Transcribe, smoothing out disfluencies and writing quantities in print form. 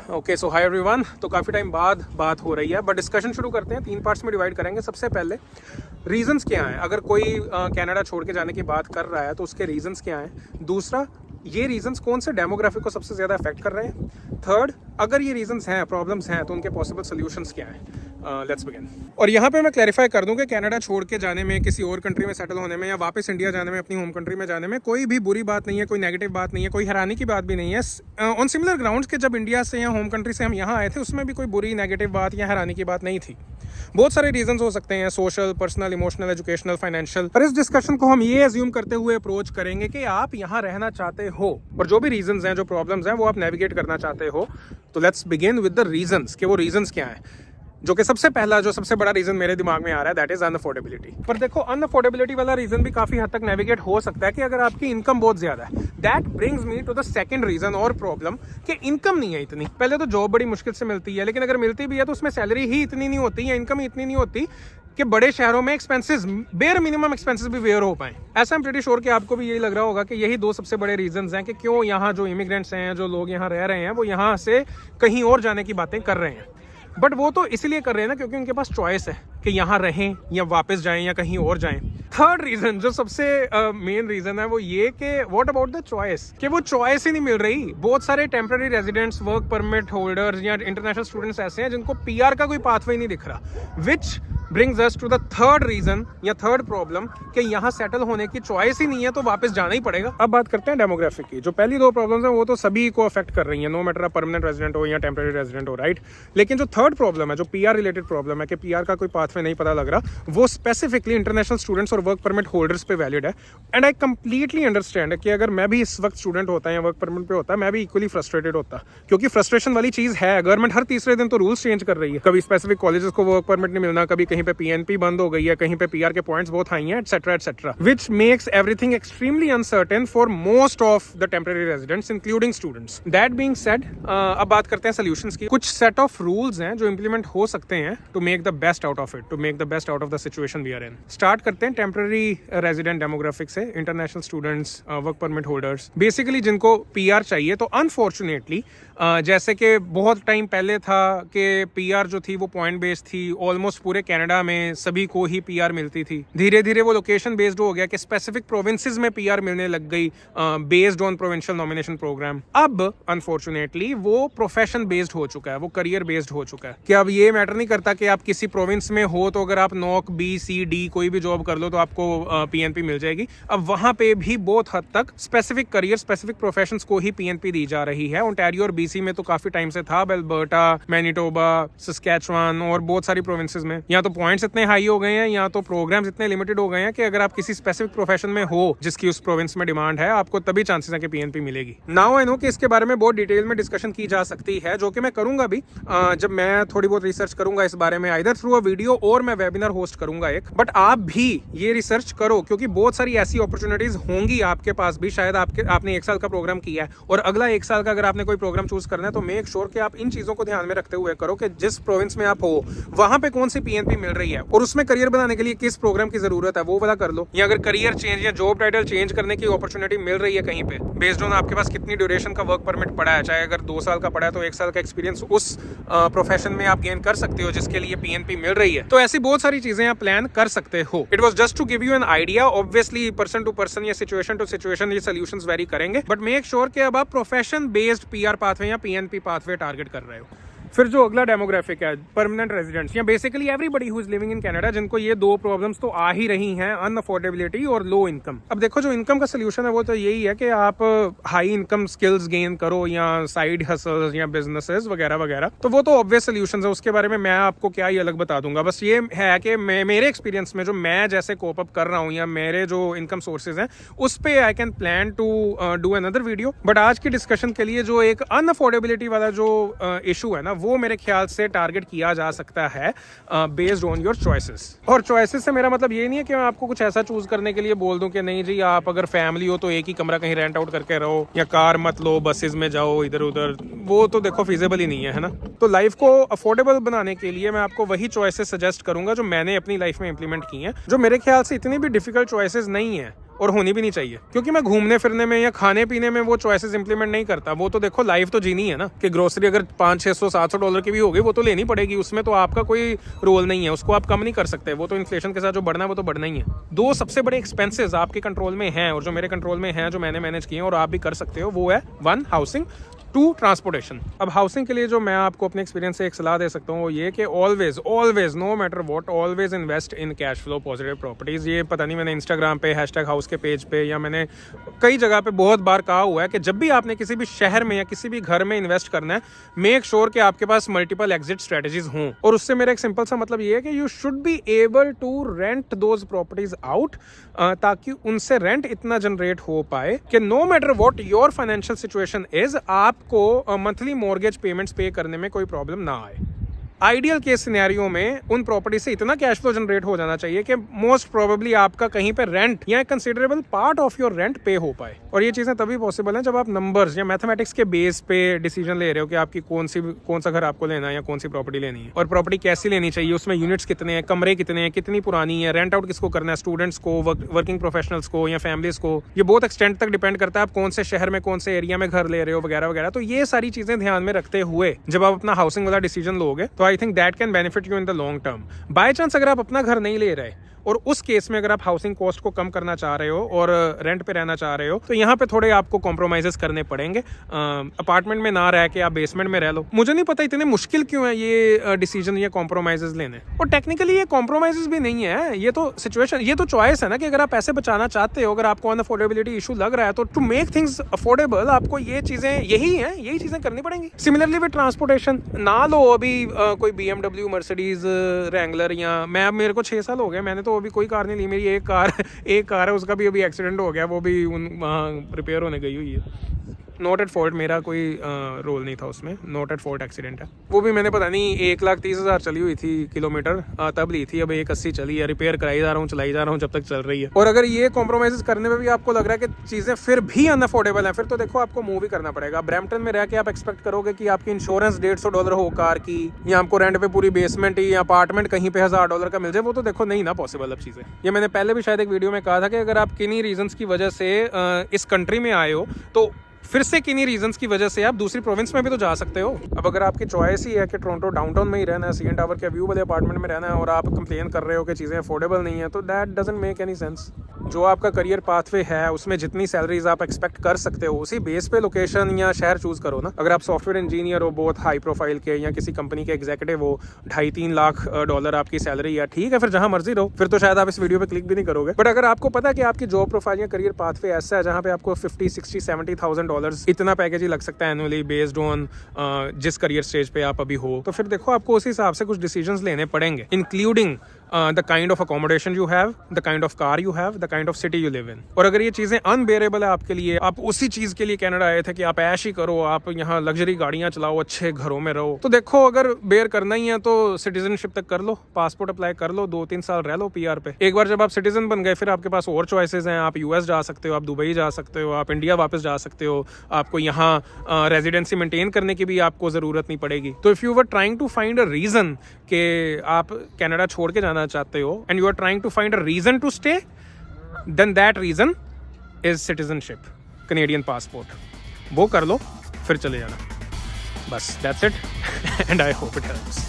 Okay so hi everyone. तो काफ़ी time बाद बात हो रही है, बट डिस्कशन शुरू करते हैं। 3 पार्ट्स में डिवाइड करेंगे। सबसे पहले रीजंस क्या हैं, अगर कोई कनाडा छोड़ के जाने की बात कर रहा है तो उसके रीजंस क्या हैं। दूसरा, ये रीजंस कौन से डेमोग्राफिक को सबसे ज़्यादा अफेक्ट कर रहे हैं। थर्ड, अगर ये रीजंस हैं, प्रॉब्लम्स हैं, तो उनके पॉसिबल सोल्यूशंस क्या हैं। Let's begin. और यहाँ पे मैं क्लैरिफाई कर दूं कि कनाडा छोड़ के जाने में, किसी और कंट्री में सेटल होने में या वापस इंडिया जाने में, अपनी होम कंट्री में जाने में कोई भी बुरी बात नहीं है, कोई नेगेटिव बात नहीं है, कोई हैरानी की बात भी नहीं है। ऑन सिमिलर ग्राउंड्स के जब इंडिया से या होम कंट्री से हम यहाँ आए थे, उसमें भी कोई बुरी नेगेटिव बात या हैरानी की बात नहीं थी। बहुत सारे रीजंस हो सकते हैं, social, personal, emotional, educational, financial. पर इस डिस्कशन को हम ये एज्यूम करते हुए अप्रोच करेंगे कि आप यहाँ रहना चाहते हो और जो भी रीजंस हैं, जो प्रॉब्लम्स हैं, वो आप नेविगेट करना चाहते हो। तो let's begin with the reasons कि वो रीजंस क्या हैं। जो कि सबसे पहला, जो सबसे बड़ा रीजन मेरे दिमाग में आ रहा है, दैट इज अनअफोर्डेबिलिटी। पर देखो, अनअफोर्डेबिलिटी वाला रीजन भी काफी हद तक नेविगेट हो सकता है कि अगर आपकी इनकम बहुत ज्यादा है। That brings me to the second reason और प्रॉब्लम कि इनकम नहीं है इतनी। पहले तो जॉब बड़ी मुश्किल से मिलती है, लेकिन अगर मिलती भी है तो उसमें सैलरी ही इतनी नहीं होती या इनकम ही इतनी नहीं होती कि बड़े शहरों में एक्सपेंसेस, बेयर मिनिमम एक्सपेंसेस भी वेयर हो पाए। ऐसा I'm pretty sure कि आपको भी यही लग रहा होगा कि यही दो सबसे बड़े रीजंस हैं कि क्यों यहाँ जो इमिग्रेंट्स हैं, जो लोग यहाँ रह रहे हैं, वो यहाँ से कहीं और जाने की बातें कर रहे हैं। बट वो तो इसलिए कर रहे हैं ना क्योंकि उनके पास चॉइस है कि यहाँ रहें या वापस जाएं या कहीं और जाएं। थर्ड रीजन, जो सबसे मेन रीजन है, वो ये कि व्हाट अबाउट द चॉइस, कि वो चॉइस ही नहीं मिल रही। बहुत सारे temporary residents, work permit holders या इंटरनेशनल स्टूडेंट्स ऐसे हैं जिनको पीआर का कोई पाथवे नहीं दिख रहा। Which brings us to the third reason या थर्ड प्रॉब्लम कि यहाँ सेटल होने की चॉइस ही नहीं है, तो वापस जाना ही पड़ेगा। अब बात करते हैं डेमोग्राफिक की। जो पहली दो प्रॉब्लम्स हैं वो तो सभी को अफेक्ट कर रही हैं, नो मैटर आप परमानेंट रेजिडेंट हो या टेम्पररी रेजिडेंट हो, राइट। लेकिन जो थर्ड प्रॉब्लम है, जो पीआर रिलेटेड प्रॉब्लम है कि पीआर का कोई पाथवे नहीं पता लग रहा, वो स्पेसिफिकली इंटरनेशनल स्टूडेंट्स और वर्क परमिट होल्डर्स पे वैलिड है। एंड आई कंप्लीटली अंडरस्टैंड कि अगर मैं भी इस वक्त स्टूडेंट होता या वर्क परमिट पे होता, मैं भी इक्वली फ्रस्ट्रेटेड होता, क्योंकि फ्रस्ट्रेशन वाली चीज है। गवर्नमेंट हर तीसरे दिन तो रूल्स चेंज कर रही है। कभी स्पेसिफिक कॉलेजेस को वर्क परमिट नहीं मिलना, कभी कहीं पे पीएनपी बंद हो गई है, कहीं पे पीआर के पॉइंट्स बहुत हाई हैं, etcetera etcetera, which makes everything extremely uncertain for most of the temporary residents including students. That being said, अब बात करते हैं सॉल्यूशंस की। कुछ सेट ऑफ रूल्स हैं जो इंप्लीमेंट हो सकते हैं to make the best out of it, to make the best out of the situation we are in. Start करते हैं टेम्पररी रेजिडेंट डेमोग्राफिक से, international students, work permit holders, basically जिनको PR चाहिए। तो अनफॉर्चुनेटली जैसे कि बहुत टाइम पहले था कि पीआर जो थी वो पॉइंट बेस्ड थी, ऑलमोस्ट पूरे कनाडा में सभी को ही पीआर मिलती थी। धीरे धीरे वो लोकेशन बेस्ड हो गया कि स्पेसिफिक प्रोविंसेस में पीआर मिलने लग गई, based on provincial nomination program. अब अनफॉर्चुनेटली वो प्रोफेशन बेस्ड हो चुका है, वो करियर बेस्ड हो चुका है कि अब ये मैटर नहीं करता कि आप किसी प्रोविंस में हो तो अगर आप नॉक बी सी डी कोई भी जॉब कर लो तो आपको पीएनपी मिल जाएगी। अब वहां पे भी बहुत हद तक स्पेसिफिक करियर, स्पेसिफिक प्रोफेशंस को ही पीएनपी दी जा रही है। ओंटारियो और बीसी में तो काफी टाइम से था, अल्बर्टा, मैनिटोबा, सस्कैचुआन और बहुत सारी प्रोविंसेस में या तो पॉइंट्स इतने हाई हो गए हैं या तो प्रोग्राम्स इतने लिमिटेड हो गए हैं कि अगर आप किसी स्पेसिफिक प्रोफेशन में हो जिसकी उस प्रोविंस में डिमांड है, आपको तभी चांसेस है कि पीएनपी मिलेगी। नाउ आई नो कि इसके बारे में बहुत डिटेल में डिस्कशन की जा सकती है, जो कि मैं करूंगा भी जब मैं थोड़ी बहुत रिसर्च करूंगा इस बारे में, आइदर थ्रू अ वीडियो और मैं वेबिनार होस्ट करूंगा एक। बट आप भी ये रिसर्च करो क्योंकि बहुत सारी ऐसी अपॉर्चुनिटीज होंगी आपके पास भी। शायद आपने 1 साल का प्रोग्राम किया है और अगला 1 साल का अगर आपने कोई प्रोग्राम चूज करना है तो मेक श्योर कि आप इन चीजों को ध्यान में रखते हुए करो कि जिस प्रोविंस में आप हो वहां पे कौन सी पीएनपी मिल रही है और उसमें करियर बनाने के लिए किस प्रोग्राम की जरूरत है, वो वाला कर लो। या अगर करियर चेंज या जॉब टाइटल चेंज करने की अपॉर्चुनिटी मिल रही है कहीं पे, बेस्ड ऑन आपके पास कितनी ड्यूरेशन का वर्क परमिट पड़ा है, चाहे अगर 2 साल का पड़ा है तो 1 साल का एक्सपीरियंस उस प्रोफेशन में आप गेन कर सकते हो जिसके लिए पीएनपी मिल रही है। तो ऐसी बहुत सारी चीजें आप प्लान कर सकते हो। It was just to give you an idea. Obviously person to person या सिचुएशन टू सिचुएशन ये सॉल्यूशंस वेरी करेंगे, बट मेक श्योर कि अब आप प्रोफेशन बेस्ड पीआर पाथवे या पीएनपी पाथवे टारगेट कर रहे हो। फिर जो अगला डेमोग्राफिक है, परमानेंट रेजिडेंट्स या basically everybody who is living in Canada, जिनको ये दो प्रॉब्लम्स तो आ ही रही हैं, अनअफोर्डेबिलिटी और लो इनकम। अब देखो, जो इनकम का सोल्यूशन है वो तो यही है कि आप हाई इनकम स्किल्स गेन करो या साइड हसल्स या बिजनेसेस वगैरह वगैरह। तो वो तो ऑब्वियस सोल्यूशन है, उसके बारे में मैं आपको क्या ही अलग बता दूंगा। बस ये है कि मेरे एक्सपीरियंस में जो मैं जैसे कोप अप कर रहा हूँ या मेरे जो इनकम सोर्सेज हैं उस पे I can plan to do another video. But आज की डिस्कशन के लिए जो एक अनअफोर्डेबिलिटी वाला जो इशू है ना, वो मेरे ख्याल से टारगेट किया जा सकता है बेस्ड ऑन योर चॉइसेस। और चॉइसेस से मेरा मतलब ये नहीं है कि मैं आपको कुछ ऐसा चूज करने के लिए बोल दूं कि नहीं जी, आप अगर फैमिली हो तो एक ही कमरा कहीं रेंट आउट करके रहो या कार मत लो, बसेस में जाओ इधर उधर। वो तो देखो फिजिबल ही नहीं है ना। तो लाइफ को अफोर्डेबल बनाने के लिए मैं आपको वही चॉइसेस सजेस्ट करूंगा जो मैंने अपनी लाइफ में इंप्लीमेंट की हैं, जो मेरे ख्याल से इतनी भी डिफिकल्ट चॉइसेस नहीं है। और होनी भी नहीं चाहिए, क्योंकि मैं घूमने फिरने में या खाने पीने में वो चॉइसेस इंप्लीमेंट नहीं करता। वो तो देखो लाइफ तो जीनी है ना, कि ग्रोसरी अगर $500-600-700 की भी होगी वो तो लेनी पड़ेगी, उसमें तो आपका कोई रोल नहीं है, उसको आप कम नहीं कर सकते। वो तो इन्फ्लेशन के साथ जो बढ़ना है वो तो बढ़ना ही है। दो सबसे बड़े एक्सपेंसेस आपके कंट्रोल में हैं और जो मेरे कंट्रोल में हैं, जो मैंने मैनेज किए हैं और आप भी कर सकते हो, वो है 1 हाउसिंग, 2 ट्रांसपोर्टेशन। अब हाउसिंग के लिए जो मैं आपको अपने एक्सपीरियंस से एक सलाह दे सकता हूँ वो ये कि always no matter what always invest in cash flow positive properties. ये पता नहीं मैंने इंस्टाग्राम पे #हाउस के पेज पे या मैंने कई जगह पे बहुत बार कहा हुआ है कि जब भी आपने किसी भी शहर में या किसी भी घर में इन्वेस्ट करना है, मेक श्योर कि आपके पास मल्टीपल एग्जिट स्ट्रेटजीज हों। और उससे मेरा एक सिंपल सा मतलब ये है कि you should be able to rent those properties out, ताकि उनसे रेंट इतना जनरेट हो पाए कि no matter what your financial situation is, आपको मंथली मॉर्गेज पेमेंट्स पे करने में कोई प्रॉब्लम ना आए। आइडियल केस सिनेरियो में उन प्रॉपर्टी से इतना कैश फ्लो जनरेट हो जाना चाहिए कि मोस्ट प्रोबेबली आपका कहीं पे रेंट या considerable part of your rent पे हो पाए। और ये चीज़ें तभी पॉसिबल हैं जब आप नंबर्स या मैथमेटिक्स के बेस पे डिसीजन ले रहे हो कि आपकी कौन सा घर आपको लेना है या कौन सी प्रॉपर्टी लेनी है, और प्रॉपर्टी कैसी लेनी चाहिए, उसमें यूनिट्स कितने हैं, कमरे कितने हैं, कितनी पुरानी है, रेंट आउट किसको करना है, स्टूडेंट्स को, वर्किंग प्रोफेशनल्स को या फैमिलीज को। ये बहुत एक्सटेंड तक डिपेंड करता है आप कौन से शहर में कौन से एरिया में घर ले रहे हो वगैरह वगैरह। तो ये सारी चीज़ें ध्यान में रखते हुए जब आप अपना हाउसिंग वाला डिसीजन लोगे तो I think that can benefit you in the long term. By chance अगर आप अपना घर नहीं ले रहे और उस केस में अगर आप हाउसिंग कॉस्ट को कम करना चाह रहे हो और रेंट पे रहना चाह रहे हो तो यहाँ पे थोड़े आपको कॉम्प्रोमाइजेस करने पड़ेंगे। अपार्टमेंट में ना रह के आप बेसमेंट में रह लो। मुझे नहीं पता इतने मुश्किल क्यों है ये डिसीजन या कॉम्प्रोमाइजेस लेने, और टेक्निकली ये कॉम्प्रोमाइजेस भी नहीं है, ये तो सिचुएशन, ये तो चॉइस है ना कि अगर आप पैसे बचाना चाहते हो, अगर आपको अनअफोर्डेबिलिटी इशू लग रहा है तो टू मेक थिंग्स अफोर्डेबल आपको ये चीजें यही चीजें करनी पड़ेंगी। सिमिलरली विद ट्रांसपोर्टेशन, ना लो अभी कोई BMW, मर्सिडीज, रैंगलर, या मैं, मेरे को 6 साल हो गए, मैंने तो अभी कोई कार नहीं ली। मेरी एक कार है, उसका भी अभी एक्सीडेंट हो गया, वो भी वहाँ रिपेयर होने गई हुई है। नॉट एट फॉल्ट, मेरा कोई रोल नहीं था उसमें, नॉट एट फॉल्ट एक्सीडेंट है। वो भी मैंने पता नहीं 1,30,000 चली हुई थी किलोमीटर, तब ली थी। अब 180 चली है, रिपेयर कराई जा रहा हूँ, चलाई जा रहा हूँ जब तक चल रही है। और अगर ये कॉम्प्रोमाइज करने में भी आपको लग रहा है कि चीज़ें फिर भी अनअफोर्डेबल हैं, फिर तो देखो आपको मूव ही करना पड़ेगा। ब्रैम्पटन में रह के आप एक्सपेक्ट करोगे कि आपकी इंश्योरेंस $150 हो कार की, या आपको रेंट पे पूरी बेसमेंट या अपार्टमेंट कहीं पे $1,000 का मिल जाए, वो तो देखो नहीं ना पॉसिबल अब चीज़ें। ये मैंने पहले भी शायद एक वीडियो में कहा था कि अगर आप किन्हीं रीजंस की वजह से इस कंट्री में आए हो तो फिर से किन्हीं रीजंस की वजह से आप दूसरी प्रोविंस में भी तो जा सकते हो। अब अगर आपकी चॉइस ही है कि टोरंटो डाउनटाउन में ही रहना है, CN टावर के व्यू वाले अपार्टमेंट में रहना है, और आप कंप्लेन कर रहे हो कि चीज़ें अफोर्डेबल नहीं है, तो that doesn't make any sense. जो आपका करियर पाथवे है उसमें जितनी सैलरीज आप एक्सपेक्ट कर सकते हो उसी बेस पे लोकेशन या शहर चूज करो ना। अगर आप सॉफ्टवेयर इंजीनियर हो बहुत हाई प्रोफाइल के, या किसी कंपनी के एग्जीक्यूटिव हो, $2.5-3 लाख आपकी सैलरी है, ठीक है, फिर जहां मर्जी रहो, फिर तो शायद आप इस वीडियो पे क्लिक भी नहीं करोगे। बट अगर आपको पता है कि आपकी जॉब प्रोफाइल या करियर पाथवे ऐसा है जहां पे आपको $50,000-$60,000-$70,000 इतना पैकेज ही लग सकता है एनुअली बेस्ड ऑन जिस करियर स्टेज पे आप अभी हो, तो फिर देखो आपको उसी हिसाब से कुछ डिसीजंस लेने पड़ेंगे, including the kind of accommodation you have, the kind of car you have, the kind of city you live in. और अगर ये चीजें अनबेरेबल है आपके लिए, आप उसी चीज के लिए कनाडा आए थे कि आप ऐश ही करो, आप यहाँ लग्जरी गाड़ियां चलाओ, अच्छे घरों में रहो, तो देखो अगर बेयर करना ही है तो सिटीजनशिप तक कर लो, पासपोर्ट अप्लाई कर लो, 2-3 साल रह लो PR पे। एक बार जब आप सिटीजन बन गए फिर आपके पास और चॉइसेस हैं, आप US जा सकते हो, आप दुबई जा सकते हो, आप इंडिया वापस जा सकते हो, आपको यहाँ रेजिडेंसी मेंटेन करने की भी आपको जरूरत नहीं पड़ेगी। तो if you were trying to find a reason कि आप कनाडा छोड़ के जाना चाहते हो and you are trying to find a reason to stay, then that reason is citizenship, Canadian passport. वो कर लो फिर चले जाना, बस that's it and I hope it helps.